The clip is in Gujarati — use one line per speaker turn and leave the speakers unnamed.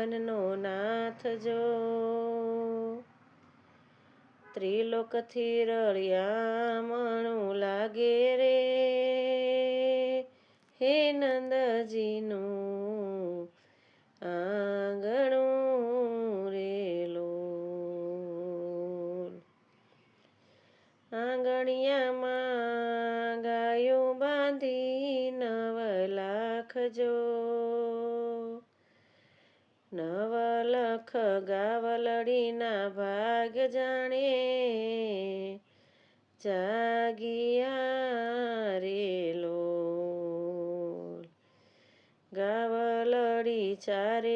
વનનો નાથ જો ત્રિલોકથી રળિયામણું લાગે રે હે નંદજીનું આંગણું રેલો આંગણિયામાં ગાયું બાંધી 9 લાખ જો 9 લાખ ગાવલડીના ભાગ જાણે જાગિયા રેલો ગાવલડી ચારે